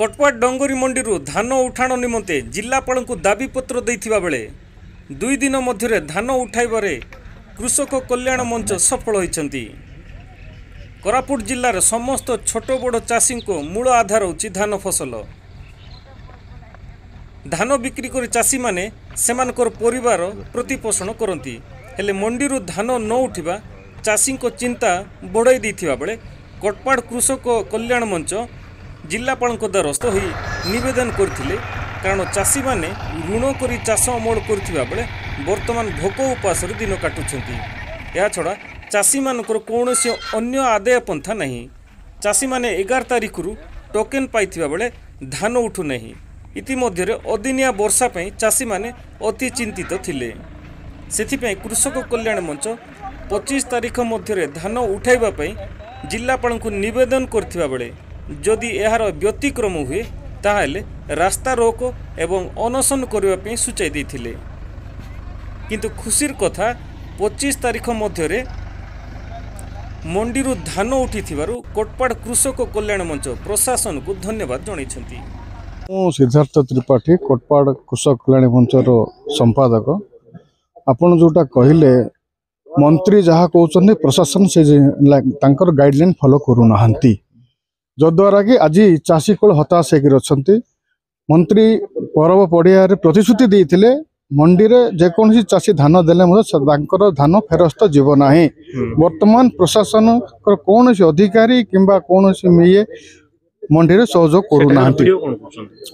कटपाड़ dungaree मंडी धान उठाण निमंते जिलापाल को दाबीपत्र देथिबा बेले 2 दिन मध्य धान उठाइबारे कृषक कल्याण मंच सफल होइछंती। कोरापुट जिल्लार समस्त छोट बड़ चाषी को मूल आधार होछि धान फसल। धान बिक्री कर चाषी माने सेमानकर परिवार प्रतिपोषण करती। हेले मंडी धान न उठिबा चाषी को चिंता बढ़ाई देथिबा बेले कटपाड़ कृषक कल्याण मंच जिलापाल द्वारस्थ हो निवेदन करथिले। कारण चाषी माने ऋण करी चाष अमल करथिबा बेले वर्तमान भोक उपास दिन काटुछंती। या छड़ा चाषी मानकर कौनसी अन्य आदाय पंथा नहीं। चाषी माने 11 तारिख रु टोकेन पाइथिबा बेले धान उठु नहीं। इतिमध्य अदिनिया वर्षा पई चाषी माने अति चिंतित थिले। सेथिपई कृषक कल्याण मंच 25 तारिख मध्य धान उठाइबा पई जिलापाल को निवेदन करथिबा बेले जदि यार व्यतिक्रम हुए ताहले रास्ता रोक एवं अनशन करने सूचाई देथिले। किंतु खुशीर कथा 25 तारिख मध्य मंडी धान उठी कटपाड़ कृषक कल्याण मंच प्रशासन को धन्यवाद जणाइछंती। सिद्धार्थ त्रिपाठी कटपाड़ कृषक कल्याण मंचर संपादक। आपण जोटा कहले मंत्री जहाँ कहते प्रशासन से गाइडलाइन फॉलो करूना जद्वारा कि आज चाषी को हताश होकर मंत्री परब पड़िया प्रतिश्रुति देते मंडी रे जेकोसी चाषी धान देले धान फेरस्त जीव ना। वर्तमान प्रशासन कौन अधिकारी किंबा कौन ये मंडी रे सहयोग करूना।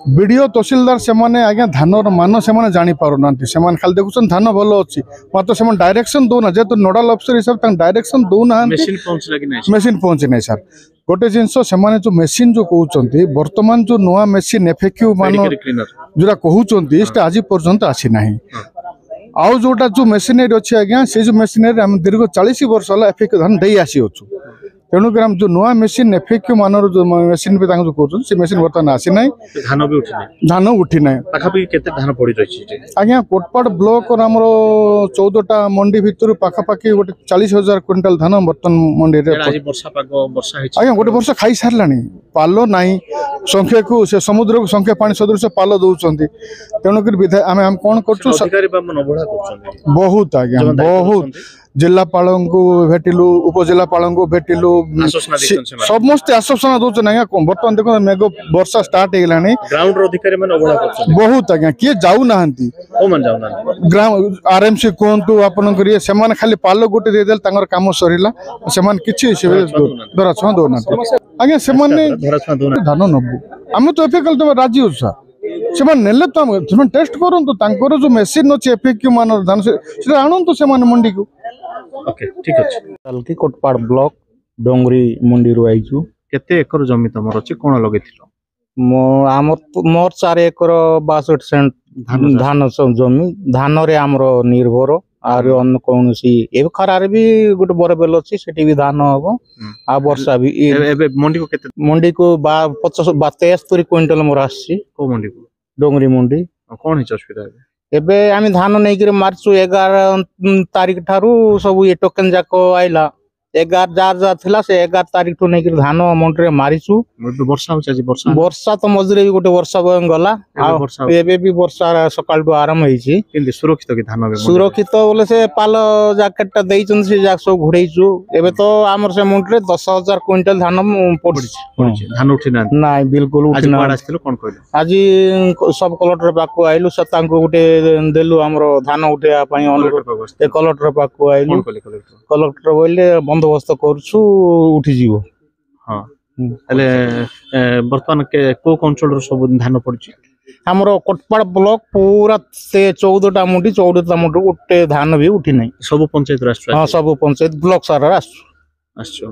वीडियो तहसीलदार से माने आज्ञा धान मान से जानी पारना से खाली देखुन धान भल अच्छी मात्र से डायरेक्शन दौना जेहेतु नोडाल अफिसर हिसाब से डायरेक्शन दौना। मेसीन पहुंची ना सर गोटे जिनस से जो मेसीन जो कहते वर्तमान जो नुआ मेसीन एफएक्यू मान जोटा कहते आज पर्यंत आसी ना। आउ जोटा जो मेसीनरी अच्छी आज्ञा से जो मेसीनरी आम दीर्घ 40 वर्ष है एफएक्यू धान दे आसी अच्छु। तेणुक जो नुआ मेसीन एफएक्यू मान जो मेसीन भी कहते से मेसीन बर्तमान आसी ना। धान उठी ना आज्ञा कोटपाड़ ब्लॉक आम 14टा मंडी भितर पाखापाखि गोटे 40,000 क्विंटाल धान बर्तमान मंडी आज्ञा गोटे वर्ष खाई सारा पाल ना संख्या को से समुद्र को संख्या पानी सदृश पाल दौरान। तेणुक आम कौन कर बहुत आज्ञा बहुत जिलापाल को भेटिलु उपजिलापाल को भेटिलु समस्त आश्वासन दौन आज्ञा। बर्तमान देखो मेघ वर्षा स्टार्ट बहुत आज्ञा किए जाऊना ग्राम आरएमसी कहतु आपन से खाली पाल गोटे देदेल काम सरला से दराछुआ दौना आज्ञा से धान नबू आम तो एफएक्यू देव राजी हो से नेले तो आम टेस्ट करूँ जो मेसीन अच्छे एफएक्यू मान धान से आणु से मंडी को ठीक अच्छे। कल की कोटपाड़ ब्लॉक डोंगरी मंडी रू आईचु। केते एकर जमी तमर अछि कोन लगेथिलो? मोर 4 एकर 62 सेंट धान जमी धान रे हमर निर्भर आर अन्न कोनसी ए खरार भी गुट बरबेल अछि सेठी भी धान हबो आ वर्षा भी एबे मंडी को केते मंडी को 73 क्विंटल मोर आछि। को मंडी को? डोंगरी मंडी। कोन हिच अस्पताल एबे आमी धान नै करे मार्च 11 तारिख ठारू सब ये टोकन जाको आइला 11 जार थिला से 11 तारिख ठो नै करे धान मंडी रे मारिछु। वर्षा हो छै वर्षा तो मजरे भी गोटे वर्षा गला एबे भी वर्षा सकाल तो आरंभ होईछि। किंतु सुरक्षित कि धान सुरक्षित बोले से पाल जैकेट टा देइछन से जाक सब घुड़ैछु। एबे तो हमर से मंडी रे 10,000 क्विंटल धान पड़छि। धान उठी ना नाही बिल्कुल उठी ना। आज आस्थिलो कोन कहले? आज सब कलेक्टर पाकु आइलु सतांको गोटे देलु हमरो धान उठेया पई अनुरोध ए कलेक्टर पाकु आइलु। कलेक्टर बोले बंदोबस्त करछु उठी जीवो। हां हेले वर्तमान के को अंचल सब धान पड़छि? हमरो कोटपाड़ ब्लॉक पूरा से 14टा मंडी 14टा मंडी गोटे धान भी उठी नै। सब पंचायत राष्ट्र? हां सब पंचायत ब्लॉक सारा आछो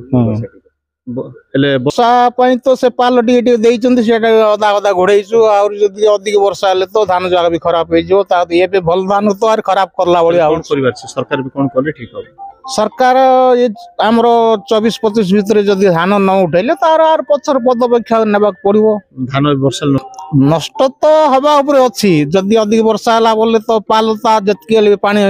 हेले वर्षा पई तो से पाल टी देइचंती सेटा अदा अदा घोड़ैछु और जदी अधिक वर्षा हले तो धान जागा भी खराब हो जो ता ये पे भल धान तो आर खराब करला बळी आ परिवार से सरकार भी कोन करले ठीक हो? सरकार ये हमरो 24-25 भीतर जदी धान न उठैले तार आर पछर पदपेक्षा नेबाक पड़िबो। धान वर्षा नष्ट तो हवा ऊपर अछि जदी अधिक वर्षा हला बोले तो पाल ता जतके पानी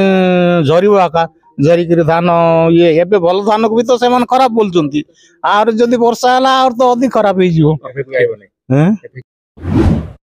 झरिबो आका झरिक धान ये एबे भल धान को भी तो सेमान खराब बोलचंती आर जदी वर्षा हला और तो अधिक खराब हो जिवो। ଚାଷ